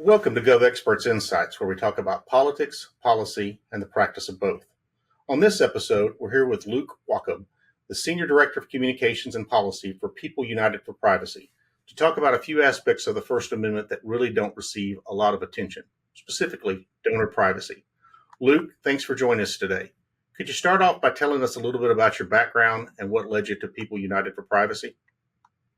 Welcome to GovExperts Insights, where we talk about politics, policy, and the practice of both. On this episode, we're here with Luke Wachob, the Senior Director of Communications and Policy for People United for Privacy, to talk about a few aspects of the First Amendment that really don't receive a lot of attention, specifically donor privacy. Luke, thanks for joining us today. Could you start off by telling us a little bit about your background and what led you to People United for Privacy?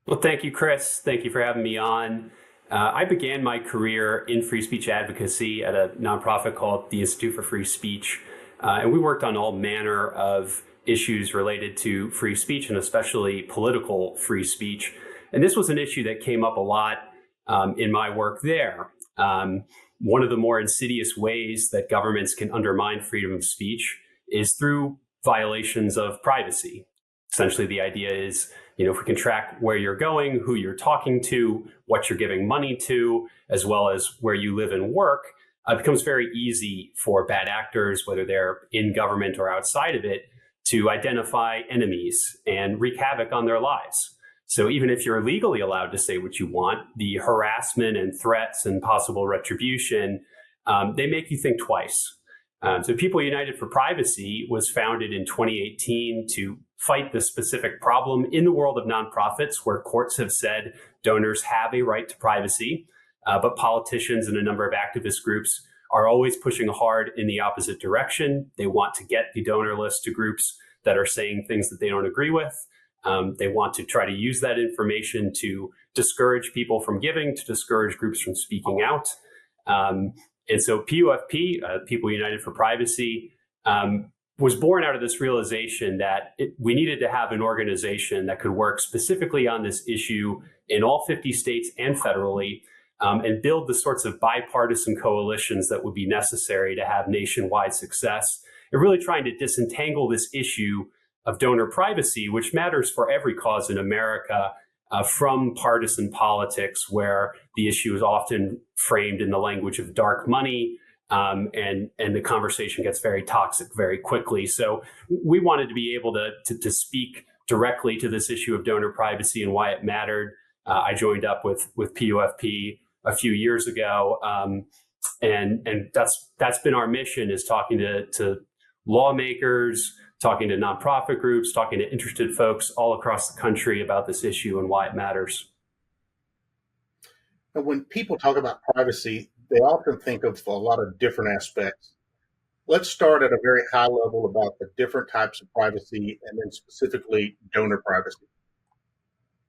Well, thank you, Chris. Thank you for having me on. I began my career in free speech advocacy at a nonprofit called the Institute for Free Speech. And we worked on all manner of issues related to free speech and especially political free speech. And this was an issue that came up a lot in my work there. One of the more insidious ways that governments can undermine freedom of speech is through violations of privacy. Essentially, the idea is, if we can track where you're going, who you're talking to, what you're giving money to, as well as where you live and work, it becomes very easy for bad actors, whether they're in government or outside of it, to identify enemies and wreak havoc on their lives. So even if you're legally allowed to say what you want, the harassment and threats and possible retribution, they make you think twice. So People United for Privacy was founded in 2018 to fight the specific problem in the world of nonprofits where courts have said donors have a right to privacy, but politicians and a number of activist groups are always pushing hard in the opposite direction. They want to get the donor list to groups that are saying things that they don't agree with. They want to try to use that information to discourage people from giving, to discourage groups from speaking out. And so PUFP, People United for Privacy, was born out of this realization that we needed to have an organization that could work specifically on this issue in all 50 states and federally, and build the sorts of bipartisan coalitions that would be necessary to have nationwide success, and really trying to disentangle this issue of donor privacy, which matters for every cause in America, from partisan politics, where the issue is often framed in the language of dark money, and the conversation gets very toxic very quickly. So we wanted to be able to speak directly to this issue of donor privacy and why it mattered. I joined up with PUFP a few years ago, and that's been our mission, is talking to lawmakers, talking to nonprofit groups, talking to interested folks all across the country about this issue and why it matters. And when people talk about privacy, they often think of a lot of different aspects. Let's start at a very high level about the different types of privacy, and then specifically donor privacy.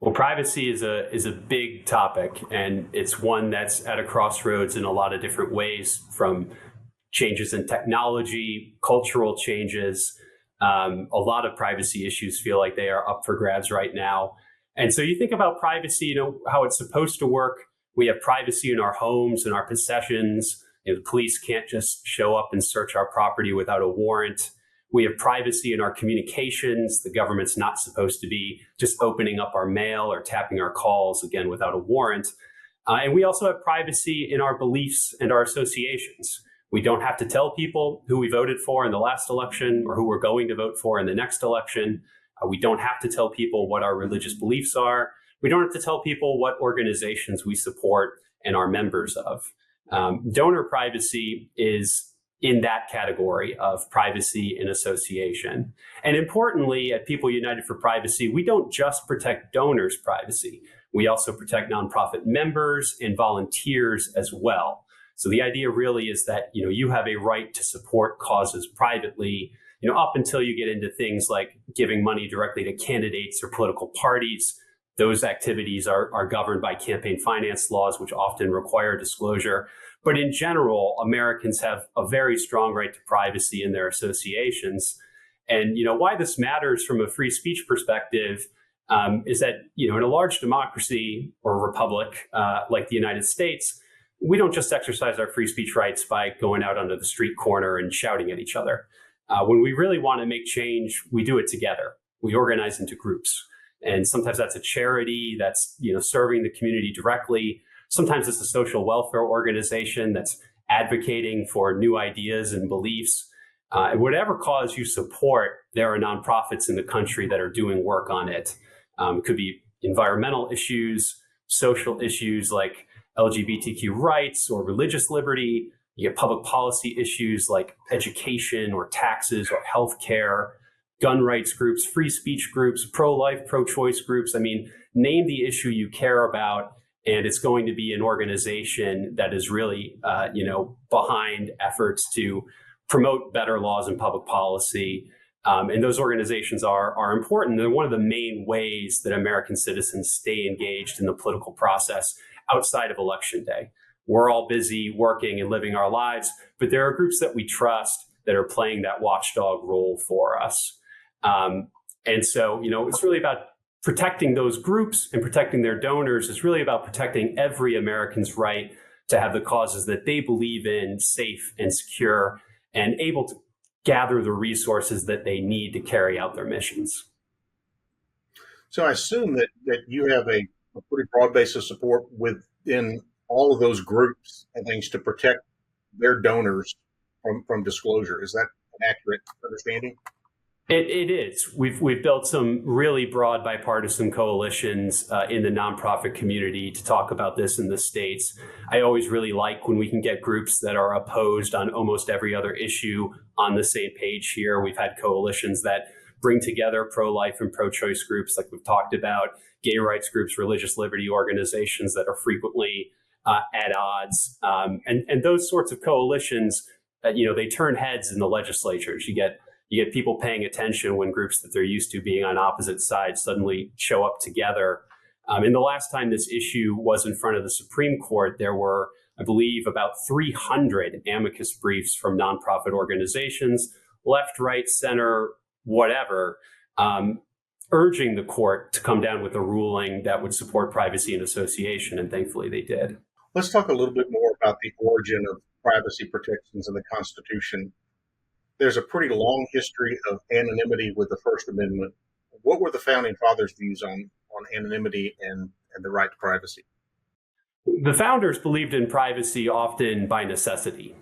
Well, privacy is a big topic, and it's one that's at a crossroads in a lot of different ways, from changes in technology, cultural changes. A lot of privacy issues feel like they are up for grabs right now. And so you think about privacy, how it's supposed to work. We have privacy in our homes and our possessions. The police can't just show up and search our property without a warrant. We have privacy in our communications. The government's not supposed to be just opening up our mail or tapping our calls, again, without a warrant. And we also have privacy in our beliefs and our associations. We don't have to tell people who we voted for in the last election or who we're going to vote for in the next election. We don't have to tell people what our religious beliefs are. We don't have to tell people what organizations we support and are members of. Donor privacy is in that category of privacy in association. And importantly, at People United for Privacy, we don't just protect donors' privacy. We also protect nonprofit members and volunteers as well. So the idea really is that, you have a right to support causes privately, up until you get into things like giving money directly to candidates or political parties. Those activities are governed by campaign finance laws, which often require disclosure. But in general, Americans have a very strong right to privacy in their associations. And, why this matters from a free speech perspective is that, in a large democracy or republic like the United States, we don't just exercise our free speech rights by going out onto the street corner and shouting at each other. When we really want to make change, we do it together. We organize into groups. And sometimes that's a charity that's, serving the community directly. Sometimes it's a social welfare organization that's advocating for new ideas and beliefs. And whatever cause you support, there are nonprofits in the country that are doing work on it. It could be environmental issues, social issues like LGBTQ rights or religious liberty. You get public policy issues like education or taxes or healthcare, gun rights groups, free speech groups, pro-life, pro-choice groups. I mean, name the issue you care about, and it's going to be an organization that is really, behind efforts to promote better laws and public policy. And those organizations are important. They're one of the main ways that American citizens stay engaged in the political process outside of Election Day. We're all busy working and living our lives, but there are groups that we trust that are playing that watchdog role for us. And so, it's really about protecting those groups and protecting their donors. It's really about protecting every American's right to have the causes that they believe in safe and secure and able to gather the resources that they need to carry out their missions. So I assume that you have a pretty broad base of support within all of those groups and things to protect their donors from disclosure. Is that an accurate understanding? It is. We've built some really broad bipartisan coalitions in the nonprofit community to talk about this in the States. I always really like when we can get groups that are opposed on almost every other issue on the same page here. We've had coalitions that bring together pro-life and pro-choice groups like we've talked about, gay rights groups, religious liberty organizations that are frequently at odds. And those sorts of coalitions, they turn heads in the legislatures. You get people paying attention when groups that they're used to being on opposite sides suddenly show up together. And the last time this issue was in front of the Supreme Court, there were, I believe, about 300 amicus briefs from nonprofit organizations, left, right, center, whatever, urging the court to come down with a ruling that would support privacy and association. And thankfully they did. Let's talk a little bit more about the origin of privacy protections in the Constitution. There's a pretty long history of anonymity with the First Amendment. What were the founding fathers' views on anonymity and the right to privacy? The founders believed in privacy often by necessity.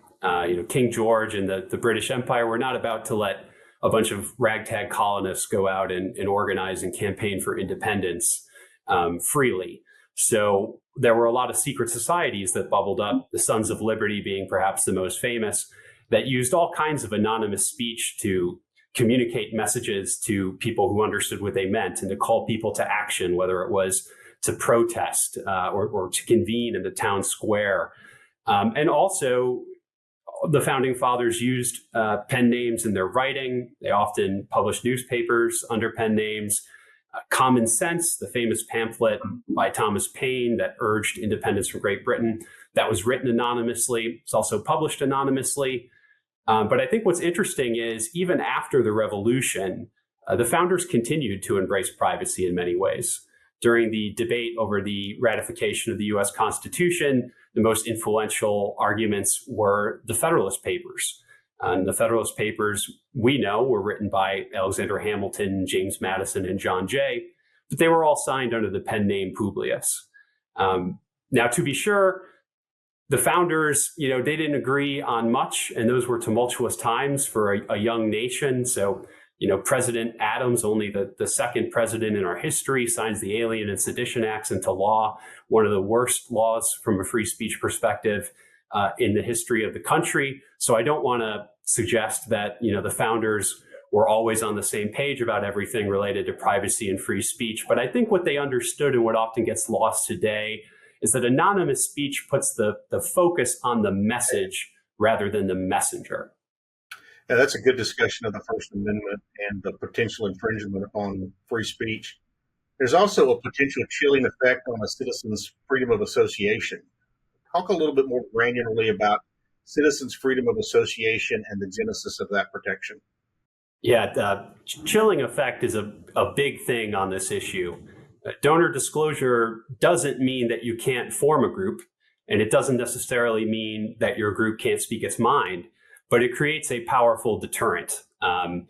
King George and the British Empire were not about to let a bunch of ragtag colonists go out and organize and campaign for independence freely. So there were a lot of secret societies that bubbled up, the Sons of Liberty being perhaps the most famous, that used all kinds of anonymous speech to communicate messages to people who understood what they meant and to call people to action, whether it was to protest or to convene in the town square. And also, the founding fathers used pen names in their writing. They often published newspapers under pen names. Common Sense, the famous pamphlet by Thomas Paine that urged independence from Great Britain, that was written anonymously. It's also published anonymously. But I think what's interesting is even after the revolution, the founders continued to embrace privacy in many ways. During the debate over the ratification of the U.S. Constitution, the most influential arguments were the Federalist Papers. And the Federalist Papers, we know, were written by Alexander Hamilton, James Madison, and John Jay, but they were all signed under the pen name Publius. Now, to be sure, the founders, they didn't agree on much, and those were tumultuous times for a young nation. So, President Adams, only the second president in our history, signs the Alien and Sedition Acts into law, one of the worst laws from a free speech perspective in the history of the country. So I don't want to suggest that, the founders were always on the same page about everything related to privacy and free speech. But I think what they understood and what often gets lost today is that anonymous speech puts the focus on the message rather than the messenger. Yeah, that's a good discussion of the First Amendment and the potential infringement on free speech. There's also a potential chilling effect on a citizen's freedom of association. Talk a little bit more granularly about citizens' freedom of association and the genesis of that protection. Yeah, the chilling effect is a big thing on this issue. Donor disclosure doesn't mean that you can't form a group, and it doesn't necessarily mean that your group can't speak its mind, but it creates a powerful deterrent. Am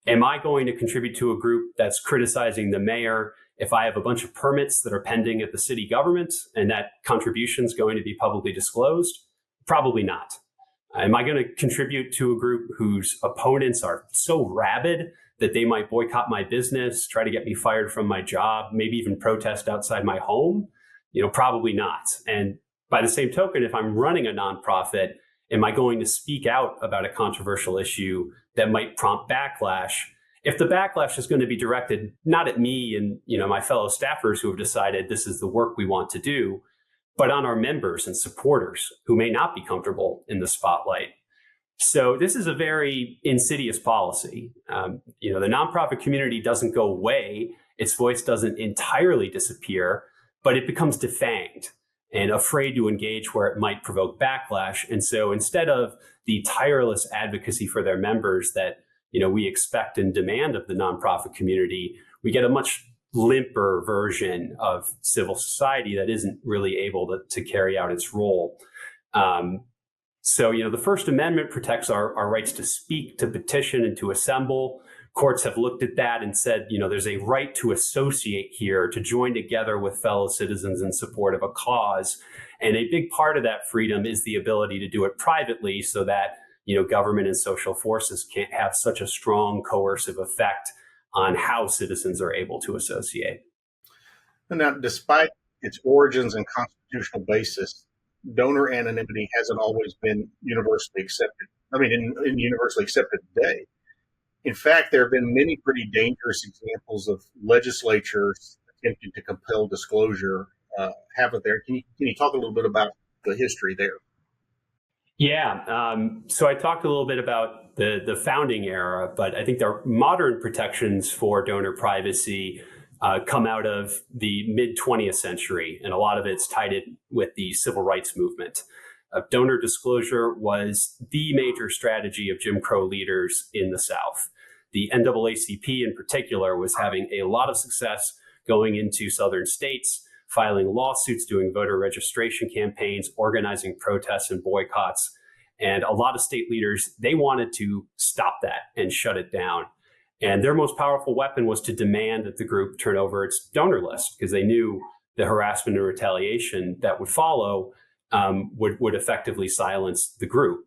I going to contribute to a group that's criticizing the mayor if I have a bunch of permits that are pending at the city government and that contribution is going to be publicly disclosed? Probably not. Am I going to contribute to a group whose opponents are so rabid that they might boycott my business, try to get me fired from my job, maybe even protest outside my home? Probably not. And By the same token, if I'm running a nonprofit, am I going to speak out about a controversial issue that might prompt backlash? If the backlash is going to be directed not at me and my fellow staffers who have decided this is the work we want to do, but on our members and supporters who may not be comfortable in the spotlight. So this is a very insidious policy. The nonprofit community doesn't go away. Its voice doesn't entirely disappear, but it becomes defanged and afraid to engage where it might provoke backlash. And so instead of the tireless advocacy for their members that we expect and demand of the nonprofit community, we get a much limper version of civil society that isn't really able to carry out its role. So the First Amendment protects our rights to speak, to petition, and to assemble. Courts have looked at that and said, there's a right to associate here, to join together with fellow citizens in support of a cause. And a big part of that freedom is the ability to do it privately so that, government and social forces can't have such a strong coercive effect on how citizens are able to associate. And now, despite its origins and constitutional basis, donor anonymity hasn't always been universally accepted. In universally accepted today. In fact, there have been many pretty dangerous examples of legislatures attempting to compel disclosure. Haven't there? Can you talk a little bit about the history there? Yeah. So I talked a little bit about the founding era, but I think there are modern protections for donor privacy come out of the mid 20th century, and a lot of it's tied in with the civil rights movement. Donor disclosure was the major strategy of Jim Crow leaders in the South. The NAACP in particular was having a lot of success going into southern states, filing lawsuits, doing voter registration campaigns, organizing protests and boycotts. And a lot of state leaders, they wanted to stop that and shut it down. And their most powerful weapon was to demand that the group turn over its donor list, because they knew the harassment and retaliation that would follow would effectively silence the group.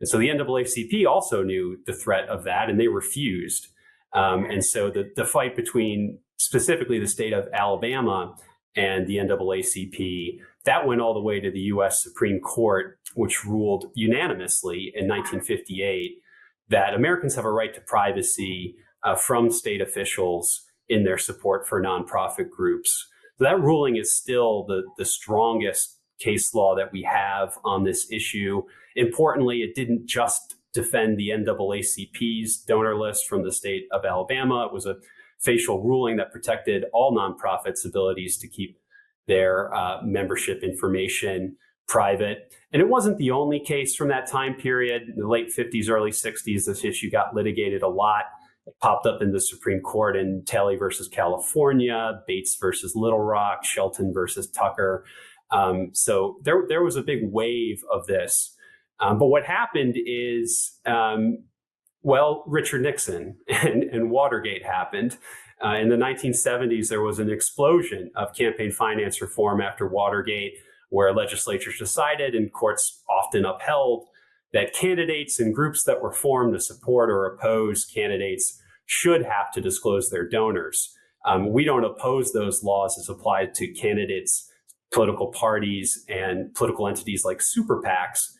And so the NAACP also knew the threat of that, and they refused. And so the fight between specifically the state of Alabama and the NAACP, that went all the way to the U.S. Supreme Court, which ruled unanimously in 1958 that Americans have a right to privacy from state officials in their support for nonprofit groups. So that ruling is still the strongest case law that we have on this issue. Importantly, it didn't just defend the NAACP's donor list from the state of Alabama. It was a facial ruling that protected all nonprofits' abilities to keep their membership information private. And it wasn't the only case from that time period. In the late 50s, early 60s, this issue got litigated a lot. It popped up in the Supreme Court in Talley versus California, Bates versus Little Rock, Shelton versus Tucker. So there was a big wave of this. But what happened is, Richard Nixon and Watergate happened. In the 1970s, there was an explosion of campaign finance reform after Watergate, where legislatures decided and courts often upheld that candidates and groups that were formed to support or oppose candidates should have to disclose their donors. We don't oppose those laws as applied to candidates, political parties, and political entities like super PACs.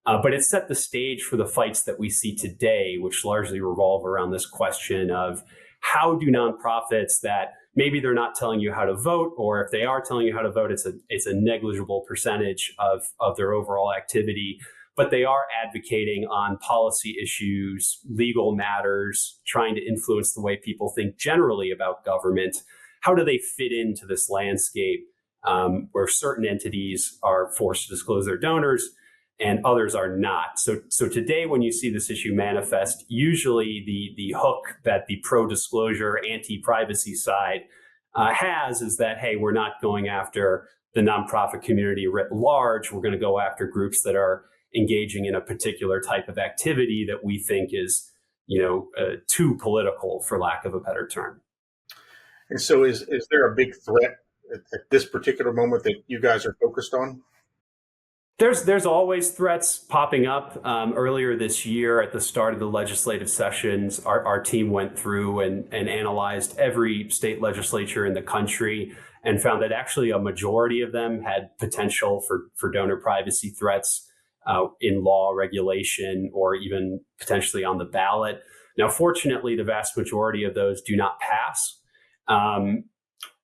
But it set the stage for the fights that we see today, which largely revolve around this question of how do nonprofits that maybe they're not telling you how to vote, or if they are telling you how to vote, it's a negligible percentage of their overall activity, but they are advocating on policy issues, legal matters, trying to influence the way people think generally about government. How do they fit into this landscape where certain entities are forced to disclose their donors and others are not? So today, when you see this issue manifest, usually the hook that the pro-disclosure, anti-privacy side has is that, hey, we're not going after the nonprofit community writ large. We're going to go after groups that are engaging in a particular type of activity that we think is, too political, for lack of a better term. And so is there a big threat at this particular moment that you guys are focused on? There's always threats popping up. Earlier this year, at the start of the legislative sessions, our team went through and analyzed every state legislature in the country and found that actually a majority of them had potential for donor privacy threats in law, regulation, or even potentially on the ballot. Now, fortunately, the vast majority of those do not pass.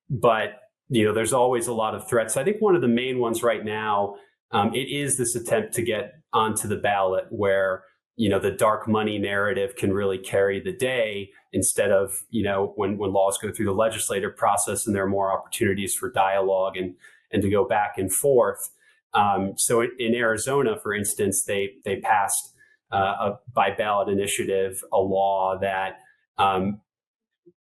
But there's always a lot of threats. I think one of the main ones right now, it is this attempt to get onto the ballot where, the dark money narrative can really carry the day instead of, when laws go through the legislative process and there are more opportunities for dialogue and to go back and forth. So in Arizona, for instance, they passed by ballot initiative a law that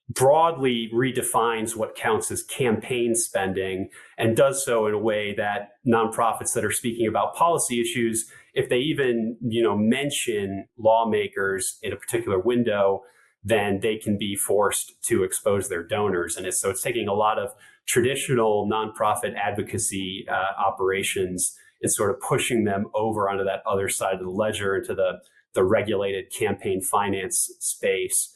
broadly redefines what counts as campaign spending and does so in a way that nonprofits that are speaking about policy issues, if they even mention lawmakers in a particular window, then they can be forced to expose their donors. And so it's taking a lot of traditional nonprofit advocacy operations and sort of pushing them over onto that other side of the ledger into the regulated campaign finance space.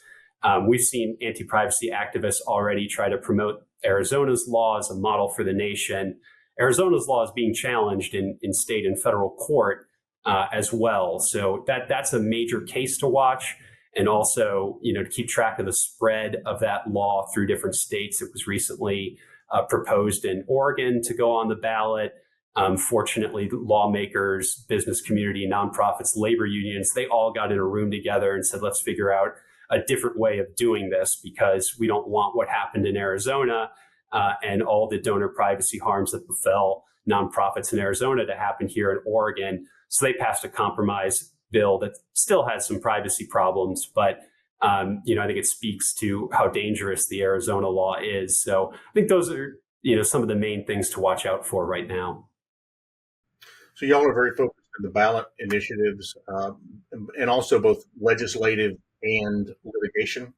We've seen anti-privacy activists already try to promote Arizona's law as a model for the nation. Arizona's law is being challenged in state and federal court as well. So that's a major case to watch. And also, to keep track of the spread of that law through different states. It was recently proposed in Oregon to go on the ballot. Fortunately, lawmakers, business community, nonprofits, labor unions, they all got in a room together and said, let's figure out a different way of doing this because we don't want what happened in Arizona and all the donor privacy harms that befell nonprofits in Arizona to happen here in Oregon. So they passed a compromise bill that still has some privacy problems, but I think it speaks to how dangerous the Arizona law is. So I think those are some of the main things to watch out for right now. So y'all are very focused on the ballot initiatives and also both legislative and litigation?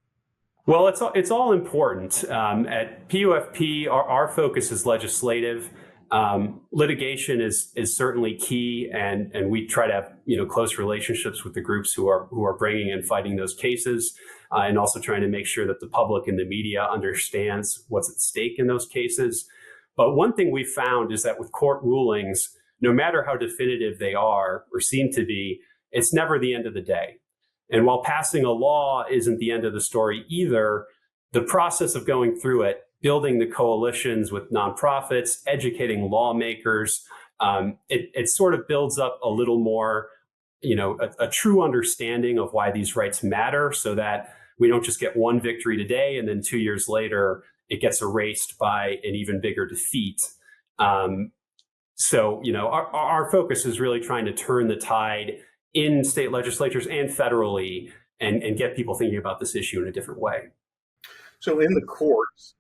Well, it's all important. At PUFP, our focus is legislative. Litigation is certainly key, and we try to have close relationships with the groups who are bringing and fighting those cases, and also trying to make sure that the public and the media understands what's at stake in those cases. But one thing we found is that with court rulings, no matter how definitive they are or seem to be, it's never the end of the day. And while passing a law isn't the end of the story either, the process of going through it, building the coalitions with nonprofits, educating lawmakers, it sort of builds up a little more, a true understanding of why these rights matter so that we don't just get one victory today and then 2 years later it gets erased by an even bigger defeat. So our focus is really trying to turn the tide in state legislatures and federally and get people thinking about this issue in a different way. So in the courts,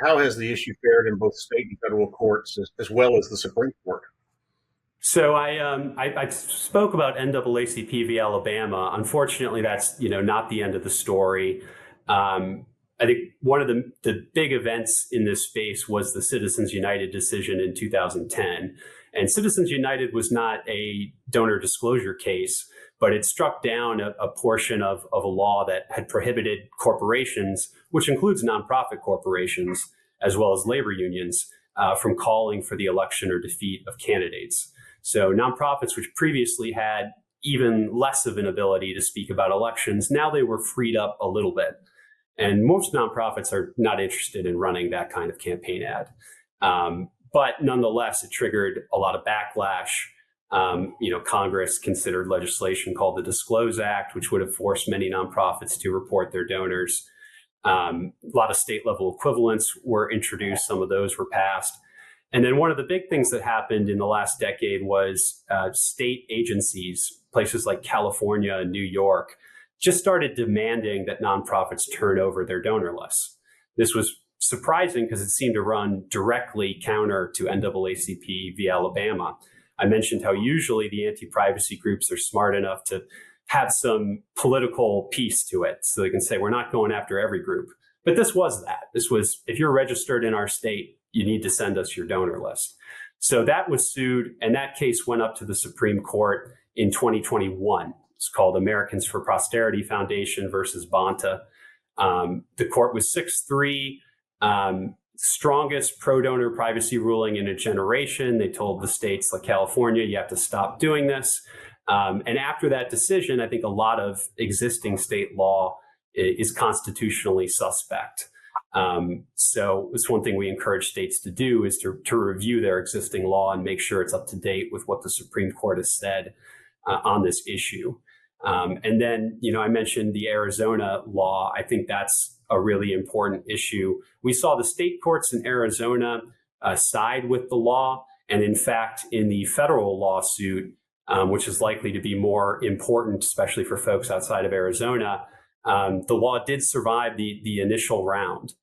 how has the issue fared in both state and federal courts as well as the Supreme Court? So I spoke about NAACP v. Alabama. Unfortunately, that's not the end of the story. I think one of the big events in this space was the Citizens United decision in 2010. And Citizens United was not a donor disclosure case, but it struck down a portion of a law that had prohibited corporations, which includes nonprofit corporations, as well as labor unions, from calling for the election or defeat of candidates. So nonprofits, which previously had even less of an ability to speak about elections, now they were freed up a little bit. And most nonprofits are not interested in running that kind of campaign ad. But nonetheless, it triggered a lot of backlash. Congress considered legislation called the Disclose Act, which would have forced many nonprofits to report their donors. A lot of state level equivalents were introduced. Some of those were passed. And then one of the big things that happened in the last decade was state agencies, places like California and New York, just started demanding that nonprofits turn over their donor lists. This was surprising because it seemed to run directly counter to NAACP v. Alabama. I mentioned how usually the anti-privacy groups are smart enough to have some political piece to it. So they can say, we're not going after every group. But this was that. This was, if you're registered in our state, you need to send us your donor list. So that was sued, and that case went up to the Supreme Court in 2021. It's called Americans for Prosperity Foundation versus Bonta. The court was 6-3, strongest pro-donor privacy ruling in a generation. They told the states like California, you have to stop doing this. And after that decision, I think a lot of existing state law is constitutionally suspect. So it's one thing we encourage states to do is to review their existing law and make sure it's up to date with what the Supreme Court has said on this issue. And then, I mentioned the Arizona law. I think that's a really important issue. We saw the state courts in Arizona side with the law. And in fact, in the federal lawsuit, which is likely to be more important, especially for folks outside of Arizona, the law did survive the initial round.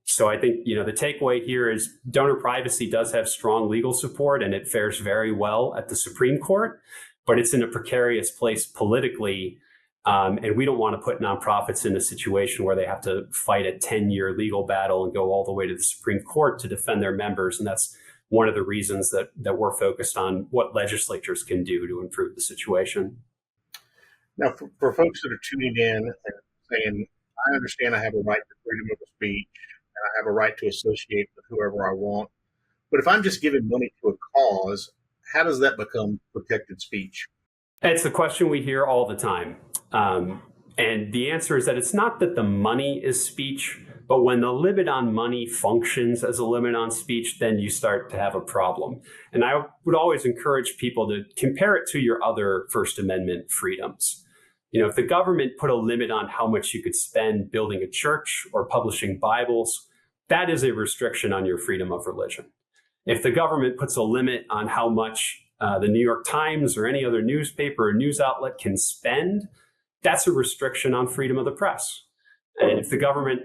So I think, the takeaway here is donor privacy does have strong legal support and it fares very well at the Supreme Court, but it's in a precarious place politically. And we don't want to put nonprofits in a situation where they have to fight a 10-year legal battle and go all the way to the Supreme Court to defend their members. And that's one of the reasons that we're focused on what legislatures can do to improve the situation. Now, for folks that are tuning in and saying, I understand I have a right to freedom of speech and I have a right to associate with whoever I want, but if I'm just giving money to a cause, how does that become protected speech? It's a question we hear all the time. And the answer is that it's not that the money is speech, but when the limit on money functions as a limit on speech, then you start to have a problem. And I would always encourage people to compare it to your other First Amendment freedoms. If the government put a limit on how much you could spend building a church or publishing Bibles, that is a restriction on your freedom of religion. If the government puts a limit on how much the New York Times or any other newspaper or news outlet can spend, that's a restriction on freedom of the press. And if the government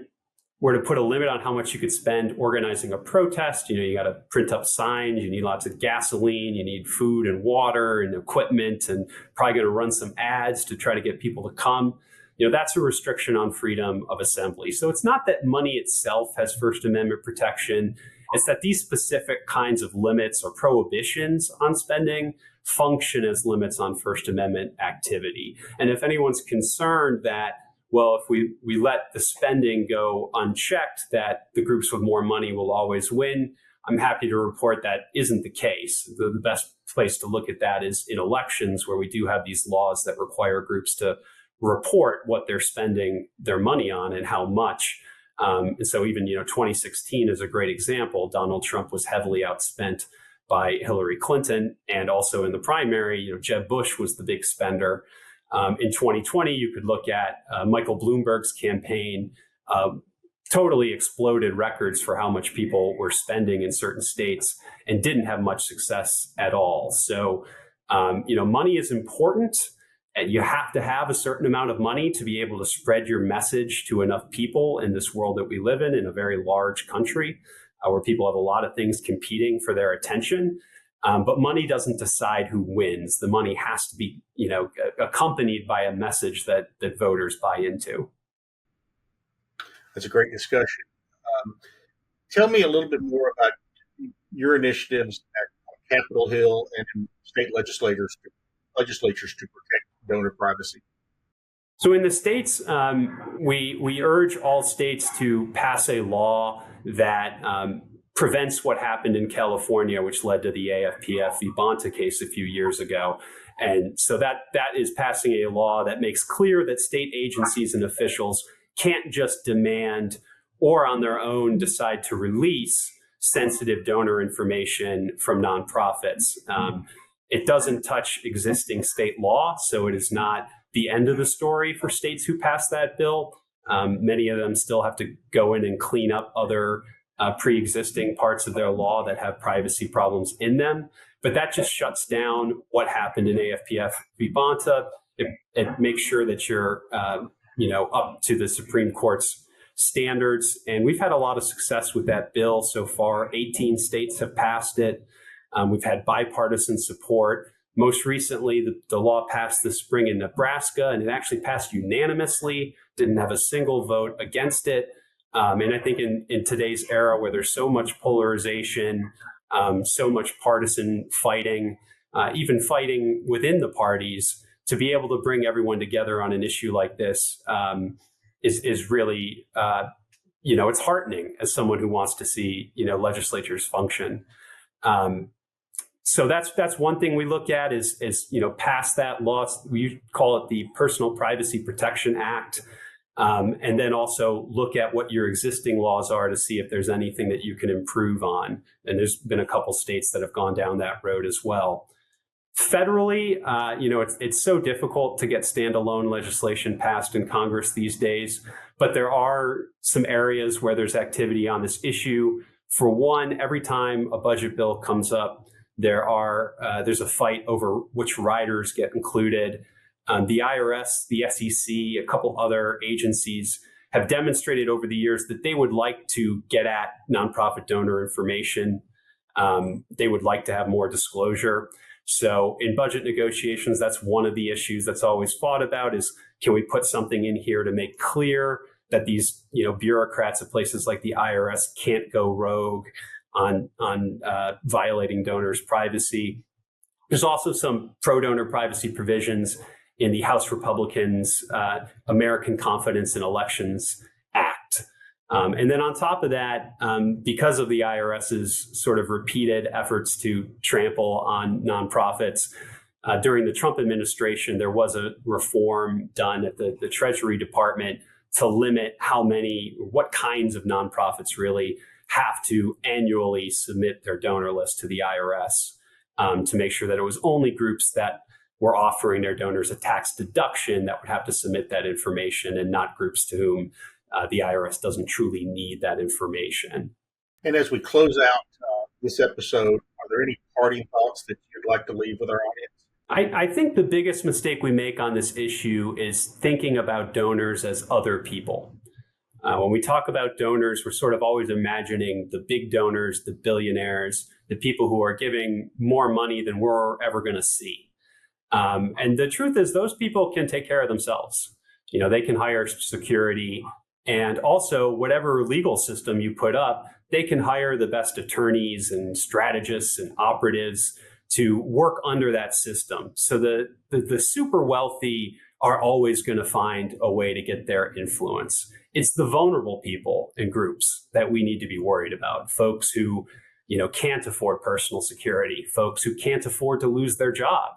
were to put a limit on how much you could spend organizing a protest, you got to print up signs, you need lots of gasoline, you need food and water and equipment, and probably going to run some ads to try to get people to come. That's a restriction on freedom of assembly. So it's not that money itself has First Amendment protection. It's that these specific kinds of limits or prohibitions on spending function as limits on First Amendment activity. And if anyone's concerned that, well, if we let the spending go unchecked, that the groups with more money will always win, I'm happy to report that isn't the case. The best place to look at that is in elections, where we do have these laws that require groups to report what they're spending their money on and how much. And so even, 2016 is a great example. Donald Trump was heavily outspent by Hillary Clinton. And also in the primary, Jeb Bush was the big spender. In 2020, you could look at Michael Bloomberg's campaign, totally exploded records for how much people were spending in certain states and didn't have much success at all. So, money is important. And you have to have a certain amount of money to be able to spread your message to enough people in this world that we live in a very large country where people have a lot of things competing for their attention. But money doesn't decide who wins. The money has to be, accompanied by a message that voters buy into. That's a great discussion. Tell me a little bit more about your initiatives at Capitol Hill and in state legislatures to protect donor privacy. So in the states, we urge all states to pass a law that prevents what happened in California, which led to the AFPF v. Bonta case a few years ago. And so that is passing a law that makes clear that state agencies and officials can't just demand or on their own decide to release sensitive donor information from nonprofits. It doesn't touch existing state law, so it is not the end of the story for states who pass that bill. Many of them still have to go in and clean up other pre-existing parts of their law that have privacy problems in them. But that just shuts down what happened in AFPF v. Bonta. It makes sure that you're up to the Supreme Court's standards. And we've had a lot of success with that bill so far. 18 states have passed it. We've had bipartisan support. Most recently, the law passed this spring in Nebraska, and it actually passed unanimously, didn't have a single vote against it. And I think in today's era where there's so much polarization, so much partisan fighting, even fighting within the parties. To be able to bring everyone together on an issue like this is really, it's heartening as someone who wants to see, legislatures function. So that's one thing we look at is pass that law. We call it the Personal Privacy Protection Act. And then also look at what your existing laws are to see if there's anything that you can improve on. And there's been a couple states that have gone down that road as well. Federally, it's so difficult to get standalone legislation passed in Congress these days, but there are some areas where there's activity on this issue. For one, every time a budget bill comes up, there's a fight over which riders get included. The IRS, the SEC, a couple other agencies have demonstrated over the years that they would like to get at nonprofit donor information. They would like to have more disclosure. So in budget negotiations, that's one of the issues that's always fought about is, can we put something in here to make clear that these bureaucrats at places like the IRS can't go rogue on violating donors' privacy. There's also some pro-donor privacy provisions in the House Republicans' American Confidence in Elections Act. And then on top of that, because of the IRS's sort of repeated efforts to trample on nonprofits, during the Trump administration, there was a reform done at the Treasury Department to limit what kinds of nonprofits really have to annually submit their donor list to the IRS, to make sure that it was only groups that were offering their donors a tax deduction that would have to submit that information, and not groups to whom the IRS doesn't truly need that information. And as we close out this episode, are there any parting thoughts that you'd like to leave with our audience? I think the biggest mistake we make on this issue is thinking about donors as other people. When we talk about donors, we're sort of always imagining the big donors, the billionaires, the people who are giving more money than we're ever going to see. And the truth is, those people can take care of themselves. They can hire security, and also whatever legal system you put up, they can hire the best attorneys and strategists and operatives to work under that system. So the super wealthy are always going to find a way to get their influence. It's the vulnerable people and groups that we need to be worried about. Folks who, can't afford personal security, folks who can't afford to lose their job.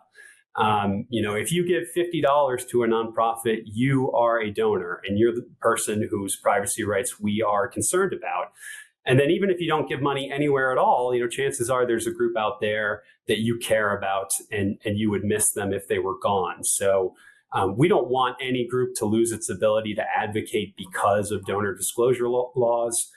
If you give $50 to a nonprofit, you are a donor and you're the person whose privacy rights we are concerned about. And then even if you don't give money anywhere at all, chances are there's a group out there that you care about and you would miss them if they were gone. So we don't want any group to lose its ability to advocate because of donor disclosure laws.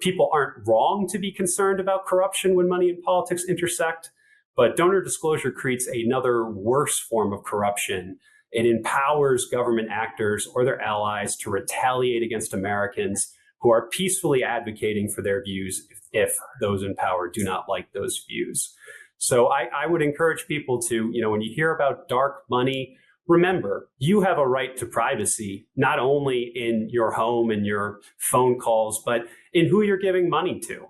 People aren't wrong to be concerned about corruption when money and politics intersect. But donor disclosure creates another worse form of corruption. It empowers government actors or their allies to retaliate against Americans who are peacefully advocating for their views if those in power do not like those views. So I would encourage people to, when you hear about dark money, remember, you have a right to privacy, not only in your home and your phone calls, but in who you're giving money to.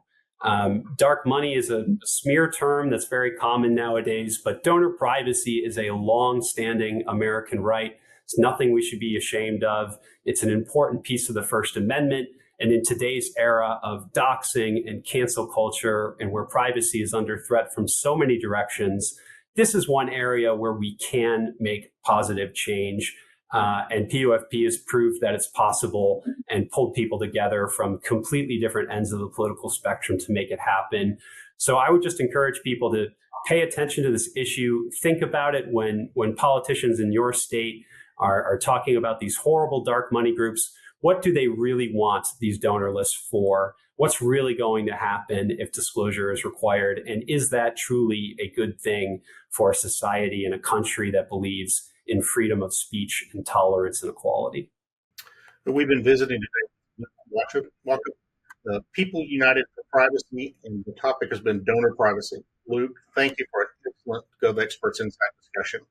Dark money is a smear term that's very common nowadays, but donor privacy is a long-standing American right. It's nothing we should be ashamed of. It's an important piece of the First Amendment. And in today's era of doxing and cancel culture, and where privacy is under threat from so many directions, this is one area where we can make positive change. And PUFP has proved that it's possible and pulled people together from completely different ends of the political spectrum to make it happen. So I would just encourage people to pay attention to this issue. Think about it when politicians in your state are talking about these horrible dark money groups. What do they really want these donor lists for? What's really going to happen if disclosure is required? And is that truly a good thing for a society and a country that believes in freedom of speech and tolerance and equality? We've been visiting today, Wachob, the People United for Privacy, and the topic has been donor privacy. Luke, thank you for an excellent GovExperts Insight discussion.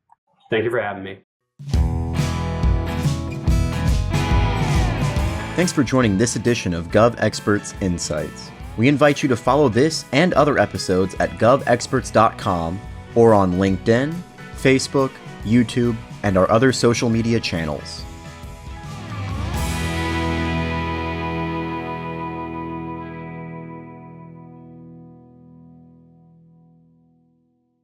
Thank you for having me. Thanks for joining this edition of GovExperts Insights. We invite you to follow this and other episodes at govexperts.com or on LinkedIn, Facebook, YouTube, and our other social media channels.